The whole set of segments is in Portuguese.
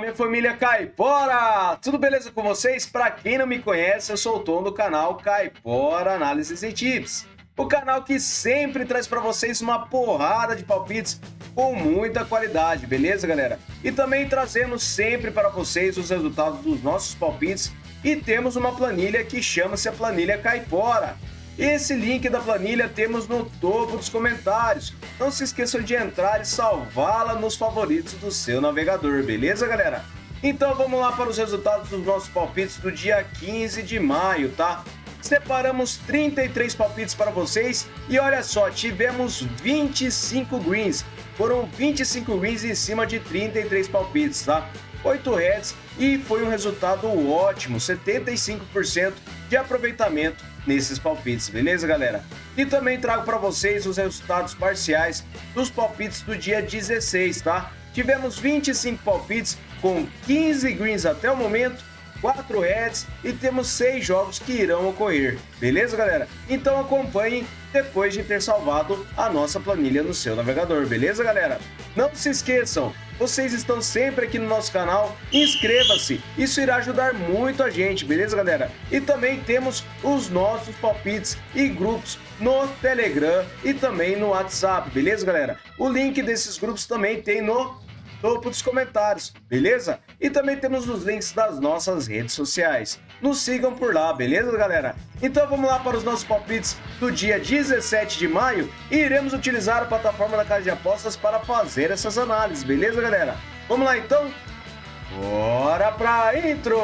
minha família Caipora! Tudo beleza com vocês? Para quem não me conhece, eu sou o Tom do canal Caipora Análises e Tips. O canal que sempre traz para vocês uma porrada de palpites com muita qualidade, beleza, galera? E também trazemos sempre para vocês os resultados dos nossos palpites e temos uma planilha que chama-se a Planilha Caipora. Esse link da planilha temos no topo dos comentários. Não se esqueçam de entrar e salvá-la nos favoritos do seu navegador, beleza, galera? Então vamos lá para os resultados dos nossos palpites do dia 15 de maio, tá? Separamos 33 palpites para vocês e olha só, tivemos 25 greens. Foram 25 greens em cima de 33 palpites, tá? 8 heads e foi um resultado ótimo, 75% de aproveitamento nesses palpites, beleza, galera? E também trago para vocês os resultados parciais dos palpites do dia 16, tá? Tivemos 25 palpites com 15 greens até o momento, 4 heads e temos 6 jogos que irão ocorrer, beleza, galera? Então acompanhem depois de ter salvado a nossa planilha no seu navegador, beleza, galera? Não se esqueçam, vocês estão sempre aqui no nosso canal, inscreva-se, isso irá ajudar muito a gente, beleza, galera? E também temos os nossos palpites e grupos no Telegram e também no WhatsApp, beleza, galera? O link desses grupos também tem no topo dos comentários, beleza? E também temos os links das nossas redes sociais. Nos sigam por lá, beleza, galera? Então vamos lá para os nossos palpites do dia 17 de maio e iremos utilizar a plataforma da Casa de Apostas para fazer essas análises, beleza, galera? Vamos lá então? Bora pra intro!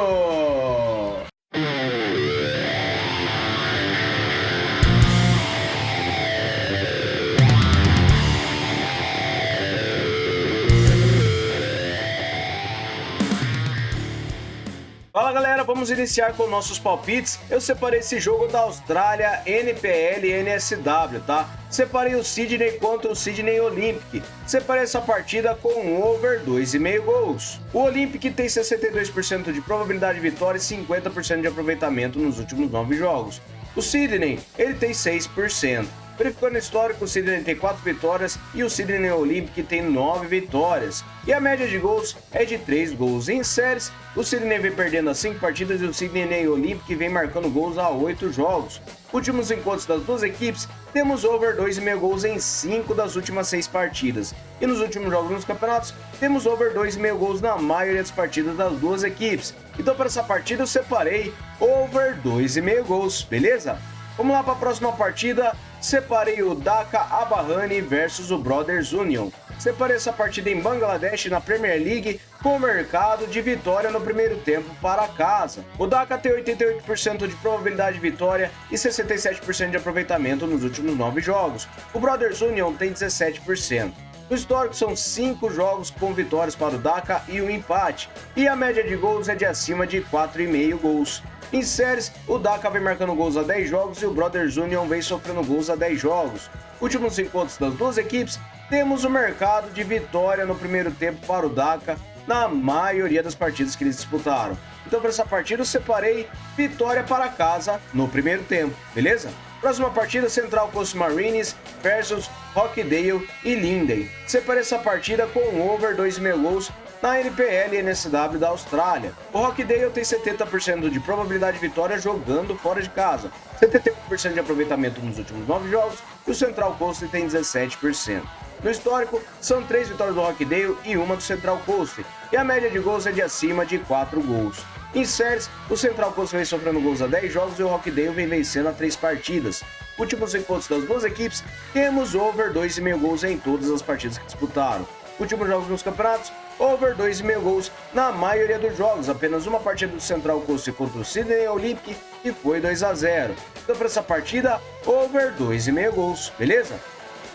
Fala galera, vamos iniciar com nossos palpites. Eu separei esse jogo da Austrália, NPL e NSW, tá? Separei o Sydney contra o Sydney Olympic. Separei essa partida com um over 2,5 gols. O Olympic tem 62% de probabilidade de vitória e 50% de aproveitamento nos últimos 9 jogos. O Sydney, ele tem 6%. Verificando o histórico, o Sydney tem 4 vitórias e o Sydney Olympic tem 9 vitórias. E a média de gols é de 3 gols. Em séries, o Sydney vem perdendo as 5 partidas e o Sydney Olympic vem marcando gols a 8 jogos. Últimos encontros das duas equipes, temos over 2,5 gols em 5 das últimas 6 partidas. E nos últimos jogos nos campeonatos, temos over 2,5 gols na maioria das partidas das duas equipes. Então para essa partida eu separei over 2,5 gols, beleza? Vamos lá para a próxima partida. Separei o Dhaka Abahani versus o Brothers Union. Separei essa partida em Bangladesh na Premier League com mercado de vitória no primeiro tempo para casa. O Dhaka tem 88% de probabilidade de vitória e 67% de aproveitamento nos últimos 9 jogos. O Brothers Union tem 17%. No histórico são 5 jogos com vitórias para o Dhaka e um empate, e a média de gols é de acima de 4,5 gols. Em séries, o Dhaka vem marcando gols a 10 jogos e o Brothers Union vem sofrendo gols a 10 jogos. Últimos encontros das duas equipes, temos o mercado de vitória no primeiro tempo para o Dhaka na maioria das partidas que eles disputaram. Então para essa partida eu separei vitória para casa no primeiro tempo, beleza? Próxima partida, Central Coast Marines versus Rockdale e Linden. Separei essa partida com over 2,5 gols na NPL e NSW da Austrália. O Rockdale tem 70% de probabilidade de vitória jogando fora de casa, 71% de aproveitamento nos últimos 9 jogos e o Central Coast tem 17%. No histórico, são 3 vitórias do Rockdale e uma do Central Coast, e a média de gols é de acima de 4 gols. Em séries, o Central Coast vem sofrendo gols a 10 jogos e o Rockdale vem vencendo a 3 partidas. Últimos encontros das duas equipes, temos over 2,5 gols em todas as partidas que disputaram. Últimos jogos nos campeonatos, over 2,5 gols na maioria dos jogos, apenas uma partida do Central Coast contra o Sydney Olympic e foi 2-0. Então para essa partida, over 2,5 gols, beleza?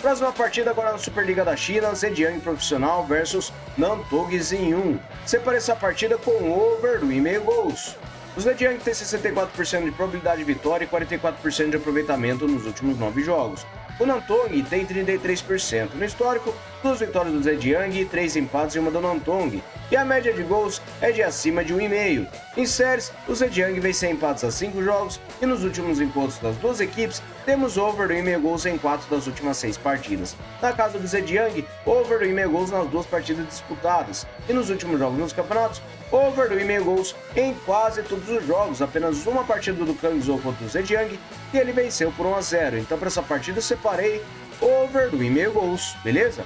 Próxima partida agora na Superliga da China, Zhejiang Profissional versus Nantong Zinhun. Separei essa partida com over 1,5 gols. O Zhejiang tem 64% de probabilidade de vitória e 44% de aproveitamento nos últimos 9 jogos. O Nantong tem 33%. No histórico, 2 vitórias do Zhejiang, 3 empates e uma do Nantong. e a média de gols é de acima de 1,5. Em séries, os Zhejiang vem sem empates a 5 jogos e nos últimos encontros das duas equipes temos over do 1,5 gols em 4 das últimas 6 partidas. Na casa do Zhejiang, over do 1,5 gols nas duas partidas disputadas e nos últimos jogos nos campeonatos, over do 1,5 gols em quase todos os jogos, apenas uma partida do Guangzhou contra o Zhejiang e ele venceu por 1-0. Então para essa partida eu separei over do 1,5 gols, beleza?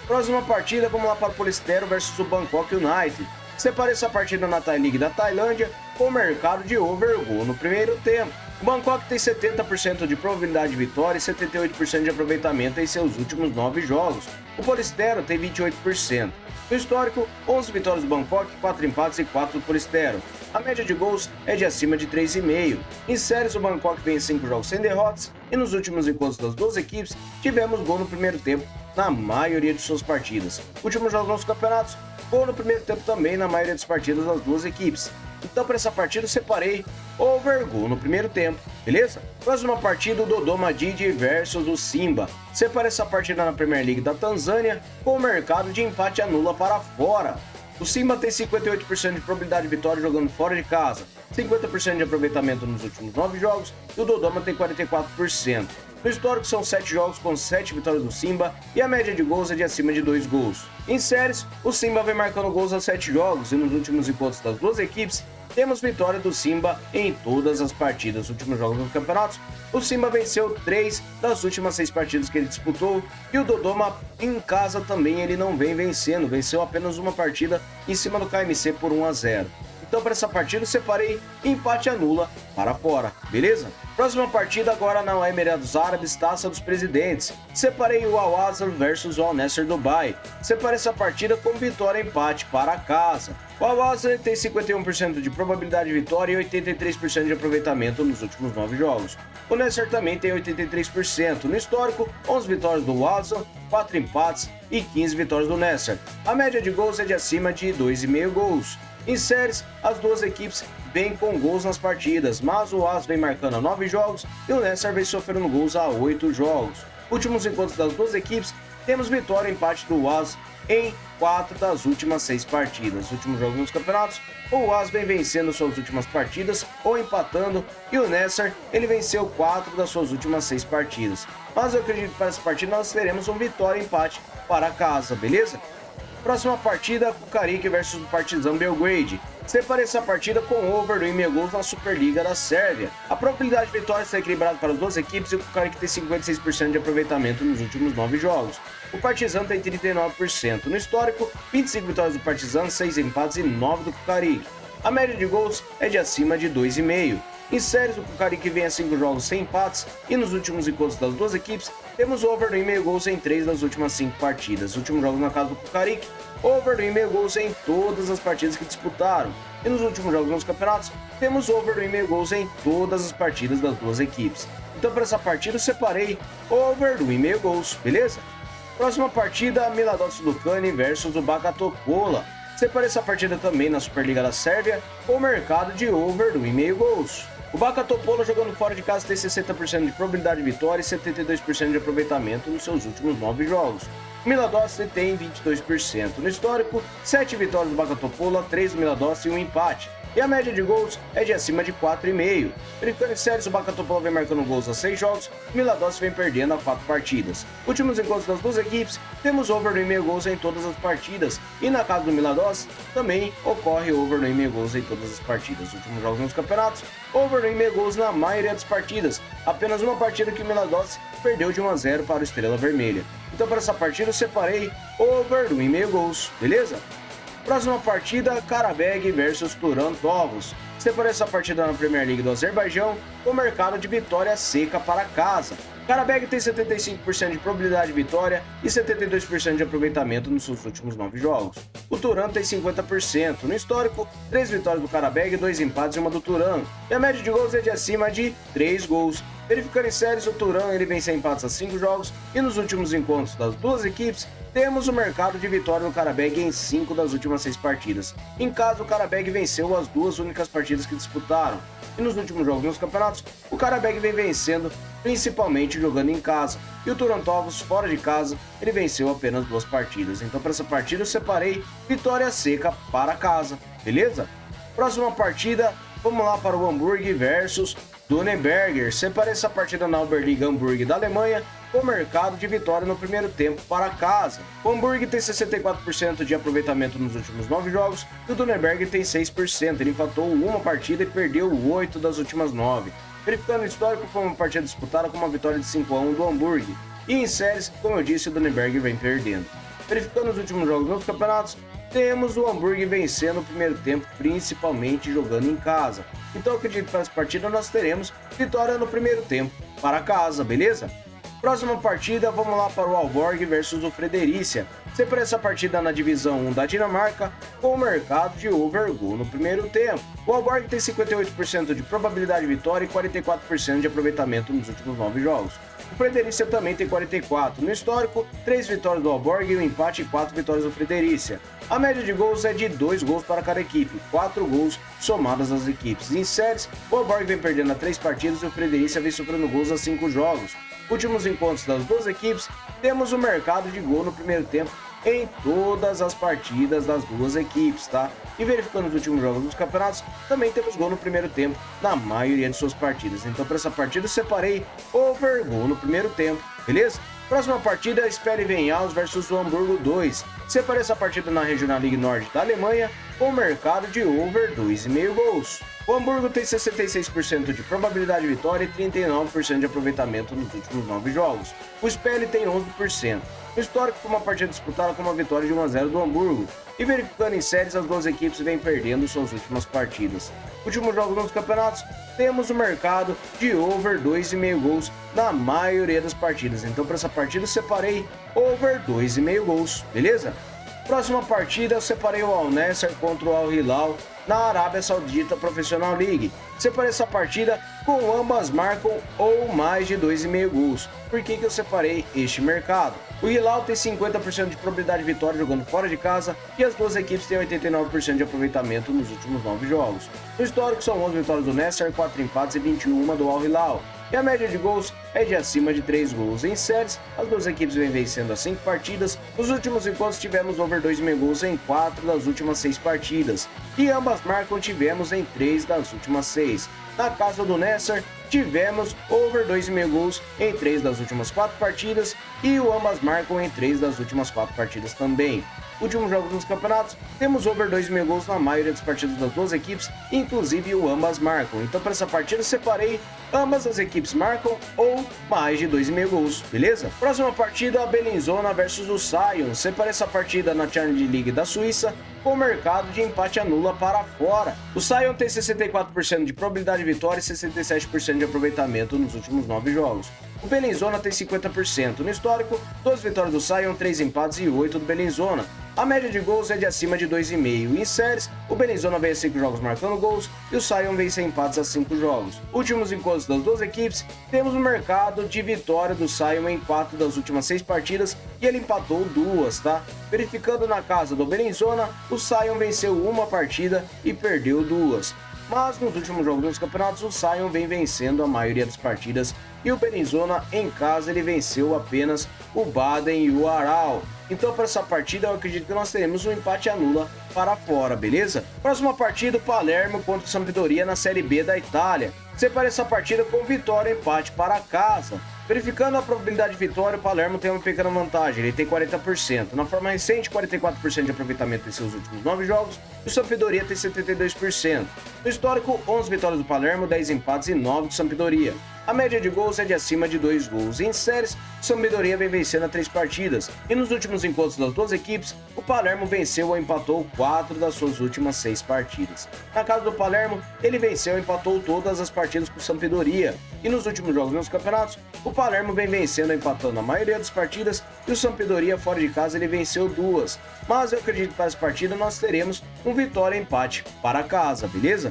Próxima partida, vamos lá para o Polistero versus o Bangkok United. Separei essa partida na Thai League da Tailândia com o mercado de over gol no primeiro tempo. O Bangkok tem 70% de probabilidade de vitória e 78% de aproveitamento em seus últimos 9 jogos. O Polistero tem 28%. No histórico, 11 vitórias do Bangkok, 4 empates e 4 do Polistero. A média de gols é de acima de 3,5. Em séries, o Bangkok vem em 5 jogos sem derrotas e nos últimos encontros das duas equipes tivemos gol no primeiro tempo na maioria de suas partidas. Últimos jogos nos campeonatos, gol no primeiro tempo também na maioria das partidas das duas equipes. Então para essa partida eu separei over gol no primeiro tempo, beleza? Próxima partida, o Dodoma Jiji versus o Simba. Separei essa partida na Premier League da Tanzânia com o mercado de empate anula para fora. O Simba tem 58% de probabilidade de vitória jogando fora de casa, 50% de aproveitamento nos últimos 9 jogos e o Dodoma tem 44%. No histórico são 7 jogos com 7 vitórias do Simba e a média de gols é de acima de 2 gols. Em séries, o Simba vem marcando gols a 7 jogos e nos últimos encontros das duas equipes temos vitória do Simba em todas as partidas. Nos últimos jogos dos campeonatos, o Simba venceu 3 das últimas 6 partidas que ele disputou e o Dodoma em casa também ele não vem vencendo, venceu apenas uma partida em cima do KMC por 1-0. Então para essa partida eu separei empate anula para fora, beleza? Próxima partida agora na Emirados Árabes, Taça dos Presidentes. Separei o Al Ahly versus o Al Nassr Dubai. Separei essa partida com vitória e empate para casa. O Al Ahly tem 51% de probabilidade de vitória e 83% de aproveitamento nos últimos 9 jogos. O Nassr também tem 83%. No histórico, 11 vitórias do Al Ahly, 4 empates e 15 vitórias do Nassr. A média de gols é de acima de 2,5 gols. Em séries, as duas equipes vêm com gols nas partidas, mas o Al Ahly vem marcando a 9 jogos e o Nassr vem sofrendo gols a 8 jogos. Últimos encontros das duas equipes, temos vitória e empate do Al Ahly em 4 das últimas 6 partidas. Últimos jogos nos campeonatos, o Al Ahly vem vencendo suas últimas partidas ou empatando e o Nassr ele venceu 4 das suas últimas 6 partidas. Mas eu acredito que para essa partida nós teremos um vitória e empate para casa, beleza? Próxima partida, Kukarik versus o Partizan Belgrade. Separei essa partida com over do 1,5 gols na Superliga da Sérvia. A probabilidade de vitória está equilibrada para as duas equipes e o Kukarik tem 56% de aproveitamento nos últimos 9 jogos. O Partizan tem 39%. No histórico, 25 vitórias do Partizan, 6 empates e 9 do Kukarik. A média de gols é de acima de 2,5. Em séries, o Kukarik vem a 5 jogos sem empates e nos últimos encontros das duas equipes temos over do 1,5 gols em 3 das últimas 5 partidas. Últimos jogos na casa do Kukarik, over do 1,5 gols em todas as partidas que disputaram. E nos últimos jogos nos campeonatos, temos over do 1,5 gols em todas as partidas das duas equipes. Então para essa partida eu separei over do 1,5 gols, beleza? Próxima partida, Miladost Lucani versus o Baka Topola. Separei essa partida também na Superliga da Sérvia com o mercado de over do 1,5 gols. O Baka Topola jogando fora de casa tem 60% de probabilidade de vitória e 72% de aproveitamento nos seus últimos 9 jogos. O Miladost tem 22%. No histórico, 7 vitórias do Baka Topola, 3 do Miladost e 1 empate. E a média de gols é de acima de 4,5. Verificando em séries, o Baka Topola vem marcando gols a 6 jogos, o Miladost vem perdendo a 4 partidas. Últimos encontros das duas equipes, temos over do 1,5 gols em todas as partidas. E na casa do Miladost, também ocorre over do 1,5 gols em todas as partidas. Últimos jogos nos campeonatos, over do 1,5 gols na maioria das partidas. Apenas uma partida que o Miladost perdeu de 1-0 para o Estrela Vermelha. Então para essa partida eu separei over do 1,5 gols, beleza? Próxima partida, Karabag versus Turan Tovos. Separei essa partida na Premier League do Azerbaijão com mercado de vitória seca para casa. Karabag tem 75% de probabilidade de vitória e 72% de aproveitamento nos seus últimos 9 jogos. O Turan tem 50%. No histórico, 3 vitórias do Karabag, 2 empates e 1 do Turan. E a média de gols é de acima de 3 gols. Verificando em séries, o Turan ele vem sem empates a 5 jogos e nos últimos encontros das duas equipes, temos o mercado de vitória do Karabag em 5 das últimas 6 partidas. Em casa, o Karabag venceu as 2 únicas partidas que disputaram. E nos últimos jogos nos campeonatos, o Karabag vem vencendo principalmente jogando em casa. E o Turantovos, fora de casa, ele venceu apenas 2 partidas. Então, para essa partida, eu separei vitória seca para casa, beleza? Próxima partida, vamos lá para o Hamburg versus Donnerberger. Separei essa partida na Oberliga Hamburg da Alemanha com mercado de vitória no primeiro tempo para casa. O Hamburg tem 64% de aproveitamento nos últimos 9 jogos e o Donnerberger tem 6%. Ele empatou uma partida e perdeu 8 das últimas 9. Verificando o histórico, foi uma partida disputada com uma vitória de 5-1 do Hamburg. E em séries, como eu disse, o Donnerberger vem perdendo. Verificando os últimos jogos nos campeonatos, temos o Hamburg vencendo o primeiro tempo, principalmente jogando em casa. Então eu acredito que para essa partida nós teremos vitória no primeiro tempo para casa, beleza? Próxima partida, vamos lá para o Aalborg versus o Fredericia. Separei essa partida na divisão 1 da Dinamarca com o mercado de overgoal no primeiro tempo. O Aalborg tem 58% de probabilidade de vitória e 44% de aproveitamento nos últimos 9 jogos. O Fredericia também tem 44. No histórico, 3 vitórias do Aalborg e um empate e 4 vitórias do Fredericia. A média de gols é de 2 gols para cada equipe, 4 gols somadas às equipes. Em séries, o Aalborg vem perdendo a 3 partidas e o Fredericia vem sofrendo gols a 5 jogos. Últimos encontros das duas equipes, temos o mercado de gol no primeiro tempo em todas as partidas das duas equipes, tá? E verificando os últimos jogos dos campeonatos, também temos gol no primeiro tempo na maioria de suas partidas. Então, para essa partida, eu separei over gol no primeiro tempo, beleza? Próxima partida é Spelle Venhaus versus o Hamburgo 2. Separei essa partida na Regional League Norte da Alemanha com mercado de over 2,5 gols. O Hamburgo tem 66% de probabilidade de vitória e 39% de aproveitamento nos últimos 9 jogos. O Spelle tem 11%. No histórico, foi uma partida disputada com uma vitória de 1-0 do Hamburgo. E verificando em séries, as duas equipes vêm perdendo suas últimas partidas. Últimos jogos nos campeonatos, temos o mercado de over 2,5 gols na maioria das partidas. Então, para essa partida, eu separei over 2,5 gols, beleza? Próxima partida, eu separei o Al Nassr contra o Al Hilal na Arábia Saudita Professional League. Separei essa partida com ambas marcam ou mais de 2,5 gols. Por que eu separei este mercado? O Hilal tem 50% de probabilidade de vitória jogando fora de casa e as duas equipes têm 89% de aproveitamento nos últimos 9 jogos. No histórico são 11 vitórias do Nassr, 4 empates e 21 do Al Hilal. E a média de gols é de acima de 3 gols. Em séries, as duas equipes vêm vencendo as 5 partidas. Nos últimos encontros tivemos over 2,5 gols em 4 das últimas 6 partidas. E ambas marcam tivemos em 3 das últimas 6. Na casa do Nassr, tivemos over 2,5 gols em 3 das últimas 4 partidas e o ambas marcam em 3 das últimas 4 partidas também. Últimos jogos nos campeonatos, temos over 2,5 gols na maioria das partidas das duas equipes, inclusive o ambas marcam. Então, para essa partida, eu separei ambas as equipes marcam ou mais de 2,5 gols, beleza? Próxima partida, a Bellinzona versus o Sion. Separei essa partida na Challenge League da Suíça com mercado de empate anula para fora. O Sion tem 64% de probabilidade de vitória e 67% de aproveitamento nos últimos 9 jogos. O Bellinzona tem 50%. No histórico, 2 vitórias do Sion, 3 empates e 8 do Bellinzona. A média de gols é de acima de 2,5. Em séries, o Bellinzona vem a 5 jogos marcando gols e o Sion vem sem empates a 5 jogos. Últimos encontros das duas equipes, temos o mercado de vitória do Sion em 4 das últimas 6 partidas e ele empatou 2, tá? Verificando na casa do Bellinzona, o Sion venceu uma partida e perdeu 2. Mas nos últimos jogos dos campeonatos, o Sion vem vencendo a maioria das partidas e o Bellinzona, em casa, ele venceu apenas o Baden e o Aral. Então, para essa partida, eu acredito que nós teremos um empate anula para fora, beleza? Próxima partida, o Palermo contra o Sampdoria na Série B da Itália. Separei essa partida com vitória e empate para casa. Verificando a probabilidade de vitória, o Palermo tem uma pequena vantagem, ele tem 40%. Na forma recente, 44% de aproveitamento em seus últimos 9 jogos, e o Sampdoria tem 72%. No histórico, 11 vitórias do Palermo, 10 empates e 9 do Sampdoria. A média de gols é de acima de 2 gols. Em séries, o Sampdoria vem vencendo a 3 partidas. E nos últimos encontros das duas equipes, o Palermo venceu ou empatou 4 das suas últimas 6 partidas. Na casa do Palermo, ele venceu ou empatou todas as partidas com o Sampdoria. E nos últimos jogos nos campeonatos, o Palermo vem vencendo ou empatando a maioria das partidas e o Sampdoria fora de casa ele venceu 2. Mas eu acredito que para essa partida nós teremos um vitória e empate para casa, beleza?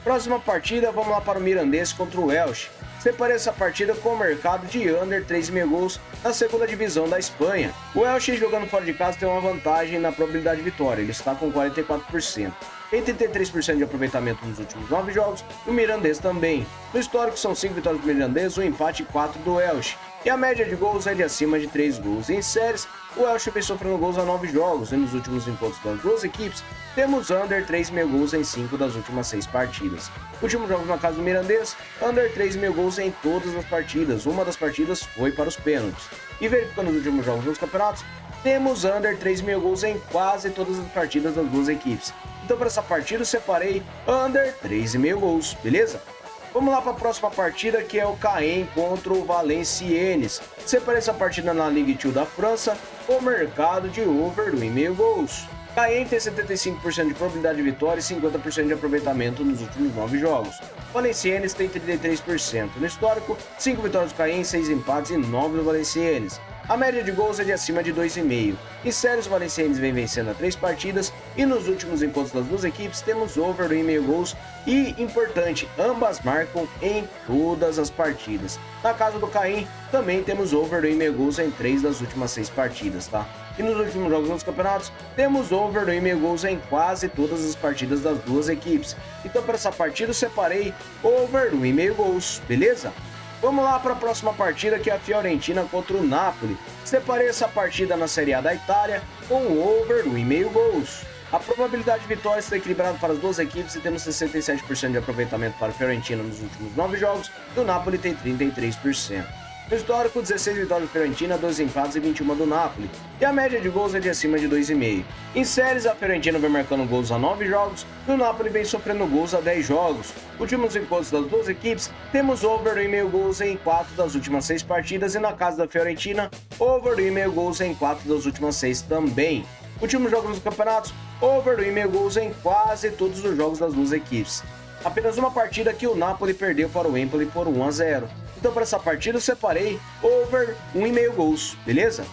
Próxima partida, vamos lá para o Mirandês contra o Elche. Separei essa partida com o mercado de under 3,5 gols na segunda divisão da Espanha. O Elche, jogando fora de casa, tem uma vantagem na probabilidade de vitória, ele está com 44%. Tem 33% de aproveitamento nos últimos 9 jogos, e o Mirandês também. No histórico são 5 vitórias do Mirandês, 1 empate e 4 do Elche. E a média de gols é de acima de 3 gols. Em séries, o Elche vem sofrendo gols a 9 jogos, e nos últimos encontros das duas equipes, temos under 3,5 gols em 5 das últimas 6 partidas. Últimos jogos na casa do Mirandês, under 3,5 gols em todas as partidas, uma das partidas foi para os pênaltis. E verificando os últimos jogos dos campeonatos, temos under 3,5 gols em quase todas as partidas das duas equipes. Então para essa partida eu separei under 3,5 gols, beleza? Vamos lá para a próxima partida, que é o Caen contra o Valenciennes. Separei essa partida na Ligue 2 da França, com mercado de over 1,5 gols. Caen tem 75% de probabilidade de vitória e 50% de aproveitamento nos últimos 9 jogos. Valenciennes tem 33%. No histórico, 5 vitórias do Caen, 6 empates e 9 do Valenciennes. A média de gols é de acima de 2,5. Em séries, o Valenciennes vem vencendo a 3 partidas e nos últimos encontros das duas equipes temos over 1,5 gols e, importante, ambas marcam em todas as partidas. Na casa do Caen, também temos over 1,5 gols em 3 das últimas 6 partidas, tá? E nos últimos jogos dos campeonatos, temos over 1,5 gols em quase todas as partidas das duas equipes. Então para essa partida eu separei over 1,5 gols, beleza? Vamos lá para a próxima partida, que é a Fiorentina contra o Napoli. Separei essa partida na Série A da Itália com over 1,5 gols. A probabilidade de vitória está equilibrada para as duas equipes e temos 67% de aproveitamento para a Fiorentina nos últimos 9 jogos e o Napoli tem 33%. No histórico, 16 vitórias do Fiorentina, 12 empates e 21 do Napoli. E a média de gols é de acima de 2,5. Em séries, a Fiorentina vem marcando gols a 9 jogos e o Napoli vem sofrendo gols a 10 jogos. Últimos encontros das duas equipes, temos over 1,5 gols em 4 das últimas 6 partidas e na casa da Fiorentina, over 1,5 gols em 4 das últimas 6 também. Últimos jogos dos campeonatos, over 1,5 gols em quase todos os jogos das duas equipes. Apenas uma partida que o Napoli perdeu para o Empoli por 1-0. Então para essa partida eu separei over 1,5 gols, beleza?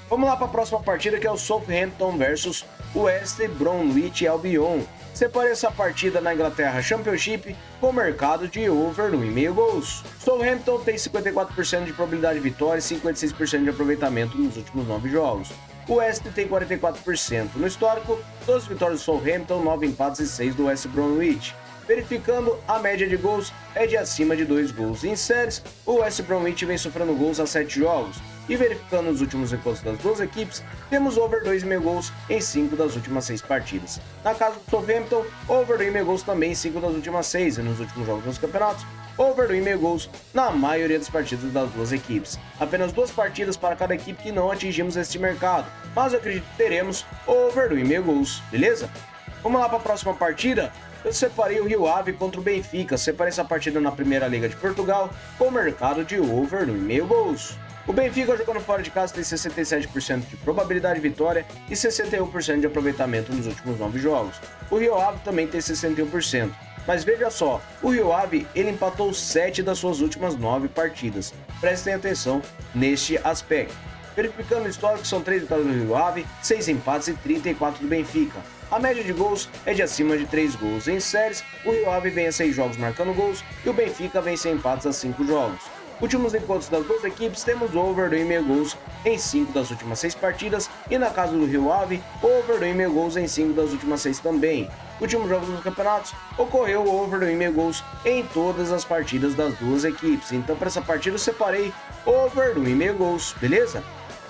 Vamos lá para a próxima partida, que é o Southampton versus West Bromwich Albion. Separei essa partida na Inglaterra Championship com mercado de over 1,5 gols. Southampton tem 54% de probabilidade de vitória e 56% de aproveitamento nos últimos 9 jogos. O West tem 44%. No histórico, 12 vitórias do Southampton, 9 empates e 6 do West Bromwich. Verificando, a média de gols é de acima de 2 gols. Em séries, o West Bromwich vem sofrendo gols a 7 jogos. E verificando os últimos encontros das duas equipes, temos over 2,5 gols em 5 das últimas 6 partidas. Na casa do Southampton, over 2,5 gols também em 5 das últimas 6 e nos últimos jogos dos campeonatos, over 2,5 gols na maioria das partidas das duas equipes. Apenas 2 partidas para cada equipe que não atingimos este mercado, mas eu acredito que teremos over 2,5 gols, beleza? Vamos lá para a próxima partida? Eu separei o Rio Ave contra o Benfica. Separei essa partida na Primeira Liga de Portugal com mercado de over 1,5 gols. O Benfica, jogando fora de casa, tem 67% de probabilidade de vitória e 61% de aproveitamento nos últimos 9 jogos. O Rio Ave também tem 61%. Mas veja só, o Rio Ave ele empatou 7 das suas últimas 9 partidas. Prestem atenção neste aspecto. Verificando o histórico, são 3 vitórias do Rio Ave, 6 empates e 34 do Benfica. A média de gols é de acima de 3 gols. Em séries, o Rio Ave vem a 6 jogos marcando gols e o Benfica vem sem empates a 5 jogos. Últimos encontros das duas equipes, temos over 2,5 gols em 5 das últimas 6 partidas e na casa do Rio Ave, over 2,5 gols em 5 das últimas 6 também. Últimos jogos dos campeonatos, ocorreu over 2,5 gols em todas as partidas das duas equipes. Então para essa partida eu separei over 2,5 gols, beleza?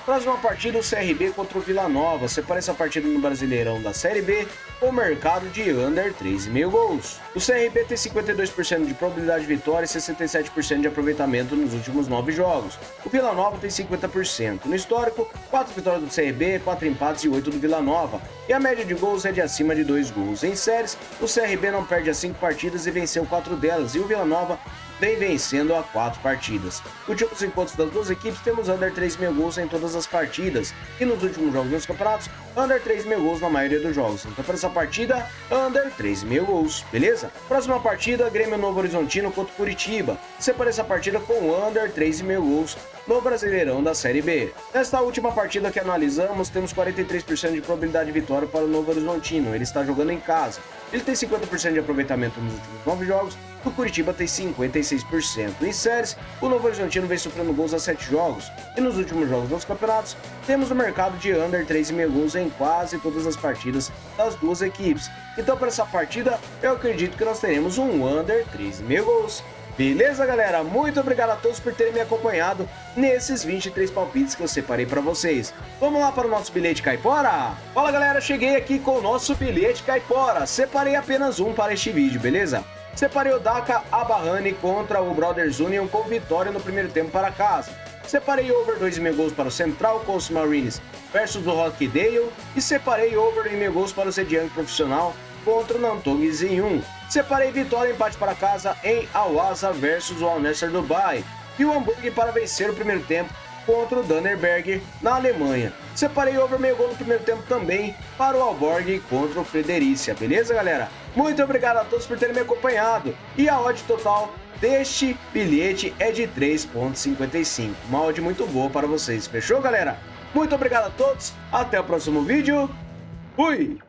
Próxima partida, o CRB contra o Vila Nova. Separei essa partida no Brasileirão da Série B com mercado de under 3,5 gols. O CRB tem 52% de probabilidade de vitória e 67% de aproveitamento nos últimos 9 jogos. O Vila Nova tem 50%. No histórico, 4 vitórias do CRB, 4 empates e 8 do Vila Nova. E a média de gols é de acima de 2 gols. Em séries, o CRB não perde as 5 partidas e venceu 4 delas. E o Vila Nova vem vencendo a 4 partidas. Últimos encontros das duas equipes, temos under 3,5 gols em todas as partidas. E nos últimos jogos dos campeonatos, under 3,5 gols na maioria dos jogos. Então para essa partida, under 3,5 gols, beleza? Próxima partida, Grêmio Novo Horizontino contra o Curitiba. Separei essa partida com under 3,5 gols no Brasileirão da Série B. Nesta última partida que analisamos, temos 43% de probabilidade de vitória para o Novo Horizontino. Ele está jogando em casa. Ele tem 50% de aproveitamento nos últimos 9 jogos e o Curitiba tem 56%. Em séries, o Novo Horizontino vem sofrendo gols a 7 jogos, e nos últimos jogos dos campeonatos, temos no mercado de under 3,5 gols em quase todas as partidas das duas equipes. Então, para essa partida, eu acredito que nós teremos um under 3,5 gols. Beleza, galera? Muito obrigado a todos por terem me acompanhado nesses 23 palpites que eu separei para vocês. Vamos lá para o nosso bilhete caipora? Fala, galera, cheguei aqui com o nosso bilhete caipora. Separei apenas um para este vídeo, beleza? Separei o Dhaka Aberrane contra o Brothers Union com vitória no primeiro tempo para casa. Separei over 2,5 gols para o Central Coast Marines versus o Rockdale e separei over 2,5 gols para o Zhejiang Profissional contra o Nantong Zinhun. Separei vitória e empate para casa em Al-Wasa versus o Al-Nassr Dubai e o Hamburg para vencer o primeiro tempo contra o Dannerberg na Alemanha. Separei over meio gol no primeiro tempo também para o Aalborg contra o Fredericia, beleza, galera? Muito obrigado a todos por terem me acompanhado e a odd total deste bilhete é de 3,55. Uma odd muito boa para vocês, fechou, galera? Muito obrigado a todos, até o próximo vídeo, fui!